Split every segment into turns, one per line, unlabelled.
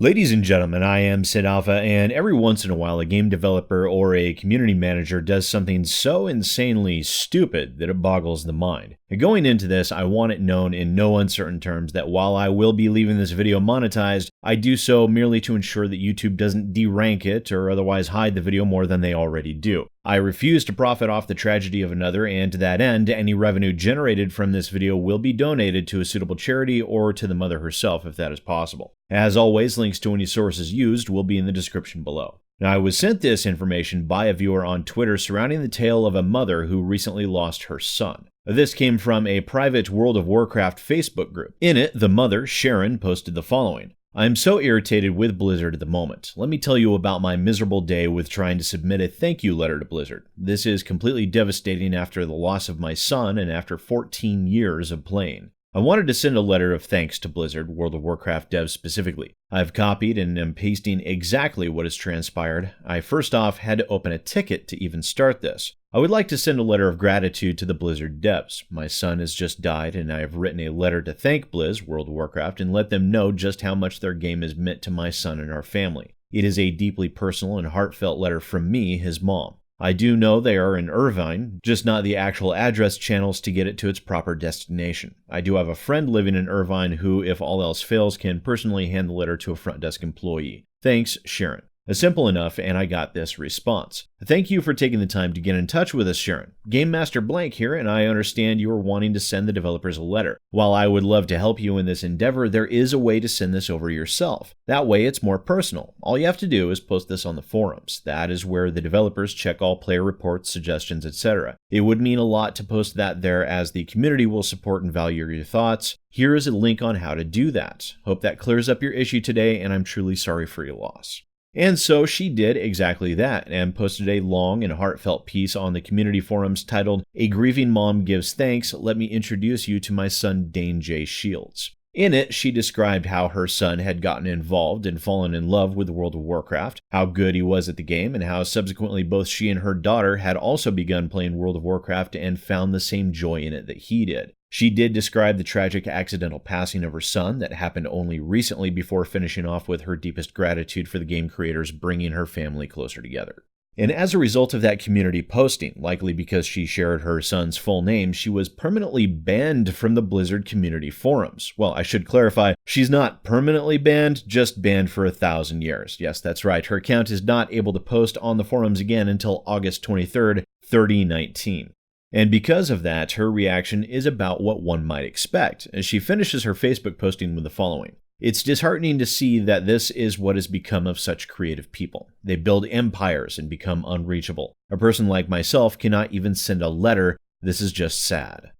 Ladies and gentlemen, I am SidAlpha, and every once in a while a game developer or a community manager does something so insanely stupid that it boggles the mind. And going into this, I want it known in no uncertain terms that while I will be leaving this video monetized, I do so merely to ensure that YouTube doesn't derank it or otherwise hide the video more than they already do. I refuse to profit off the tragedy of another, and to that end, any revenue generated from this video will be donated to a suitable charity or to the mother herself if that is possible. As always, links to any sources used will be in the description below. Now, I was sent this information by a viewer on Twitter surrounding the tale of a mother who recently lost her son. This came from a private World of Warcraft Facebook group. In it, the mother, Sharon, posted the following. I'm so irritated with Blizzard at the moment. Let me tell you about my miserable day with trying to submit a thank you letter to Blizzard. This is completely devastating after the loss of my son and after 14 years of playing. I wanted to send a letter of thanks to Blizzard, World of Warcraft devs specifically. I've copied and am pasting exactly what has transpired. I first off had to open a ticket to even start this. I would like to send a letter of gratitude to the Blizzard devs. My son has just died, and I have written a letter to thank Blizz, World of Warcraft, and let them know just how much their game has meant to my son and our family. It is a deeply personal and heartfelt letter from me, his mom. I do know they are in Irvine, just not the actual address channels to get it to its proper destination. I do have a friend living in Irvine who, if all else fails, can personally hand the letter to a front desk employee. Thanks, Sharon. Simple enough, and I got this response. Thank you for taking the time to get in touch with us, Sharon. Game Master Blank here, and I understand you are wanting to send the developers a letter. While I would love to help you in this endeavor, there is a way to send this over yourself. That way, it's more personal. All you have to do is post this on the forums. That is where the developers check all player reports, suggestions, etc. It would mean a lot to post that there, as the community will support and value your thoughts. Here is a link on how to do that. Hope that clears up your issue today, and I'm truly sorry for your loss. And so she did exactly that and posted a long and heartfelt piece on the community forums titled, A Grieving Mom Gives Thanks, Let Me Introduce You to My Son Dane J. Shields. In it, she described how her son had gotten involved and fallen in love with World of Warcraft, how good he was at the game, and how subsequently both she and her daughter had also begun playing World of Warcraft and found the same joy in it that he did. She did describe the tragic accidental passing of her son that happened only recently before finishing off with her deepest gratitude for the game creators bringing her family closer together. And as a result of that community posting, likely because she shared her son's full name, she was permanently banned from the Blizzard community forums. Well, I should clarify, she's not permanently banned, just banned for 1,000 years. Yes, that's right, her account is not able to post on the forums again until August 23rd, 2019. And because of that, her reaction is about what one might expect, as she finishes her Facebook posting with the following. It's disheartening to see that this is what has become of such creative people. They build empires and become unreachable. A person like myself cannot even send a letter. This is just sad.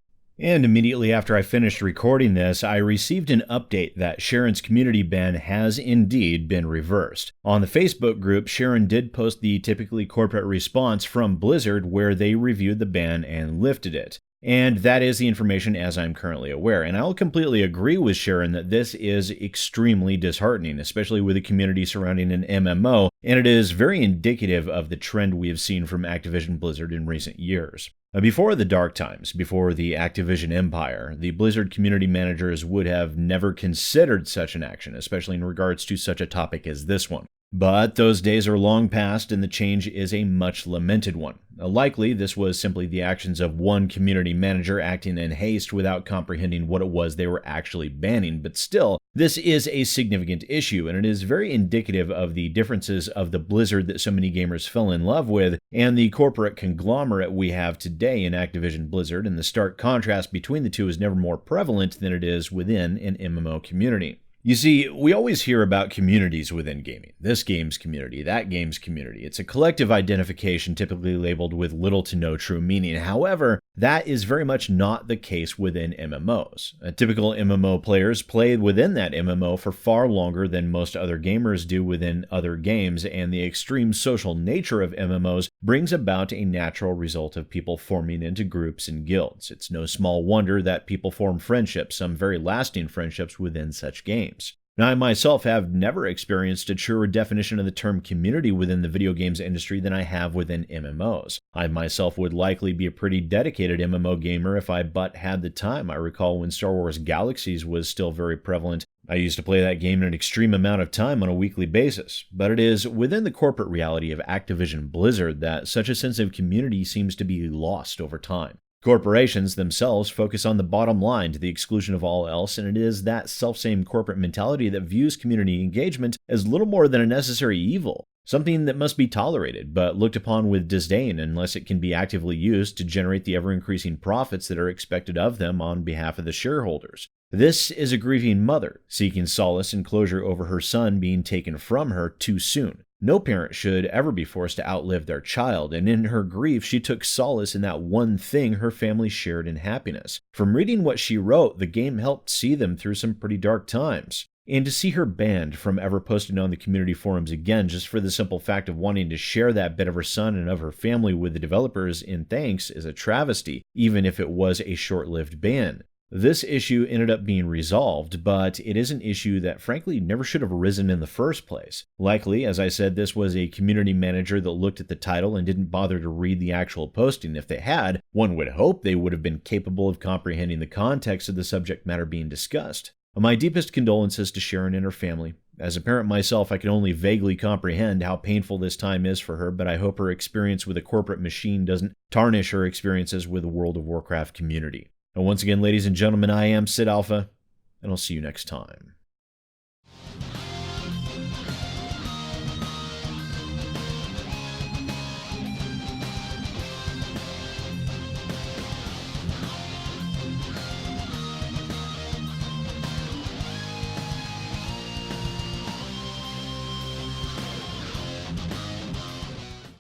And immediately after I finished recording this, I received an update that Sharon's community ban has indeed been reversed. On the Facebook group, Sharon did post the typically corporate response from Blizzard where they reviewed the ban and lifted it. And that is the information as I'm currently aware. And I'll completely agree with Sharon that this is extremely disheartening, especially with the community surrounding an MMO, and it is very indicative of the trend we have seen from Activision Blizzard in recent years. Before the dark times, before the Activision empire, the Blizzard community managers would have never considered such an action, especially in regards to such a topic as this one. But those days are long past, and the change is a much lamented one. Likely, this was simply the actions of one community manager acting in haste without comprehending what it was they were actually banning, but still, this is a significant issue, and it is very indicative of the differences of the Blizzard that so many gamers fell in love with, and the corporate conglomerate we have today in Activision Blizzard, and the stark contrast between the two is never more prevalent than it is within an MMO community. You see, we always hear about communities within gaming. This game's community, that game's community. It's a collective identification typically labeled with little to no true meaning. However, that is very much not the case within MMOs. Typical MMO players play within that MMO for far longer than most other gamers do within other games, and the extreme social nature of MMOs brings about a natural result of people forming into groups and guilds. It's no small wonder that people form friendships, some very lasting friendships within such games. Now, I myself have never experienced a truer definition of the term community within the video games industry than I have within MMOs. I myself would likely be a pretty dedicated MMO gamer if I but had the time. I recall when Star Wars Galaxies was still very prevalent, I used to play that game an extreme amount of time on a weekly basis, but it is within the corporate reality of Activision Blizzard that such a sense of community seems to be lost over time. Corporations themselves focus on the bottom line to the exclusion of all else, and it is that selfsame corporate mentality that views community engagement as little more than a necessary evil, something that must be tolerated but looked upon with disdain unless it can be actively used to generate the ever-increasing profits that are expected of them on behalf of the shareholders. This is a grieving mother, seeking solace and closure over her son being taken from her too soon. No parent should ever be forced to outlive their child, and in her grief she took solace in that one thing her family shared in happiness. From reading what she wrote, the game helped see them through some pretty dark times. And to see her banned from ever posting on the community forums again just for the simple fact of wanting to share that bit of her son and of her family with the developers in thanks is a travesty, even if it was a short-lived ban. This issue ended up being resolved, but it is an issue that frankly never should have arisen in the first place. Likely, as I said, this was a community manager that looked at the title and didn't bother to read the actual posting. If they had, one would hope they would have been capable of comprehending the context of the subject matter being discussed. My deepest condolences to Sharon and her family. As a parent myself, I can only vaguely comprehend how painful this time is for her, but I hope her experience with a corporate machine doesn't tarnish her experiences with the World of Warcraft community. And once again, ladies and gentlemen, I am SidAlpha, and I'll see you next time.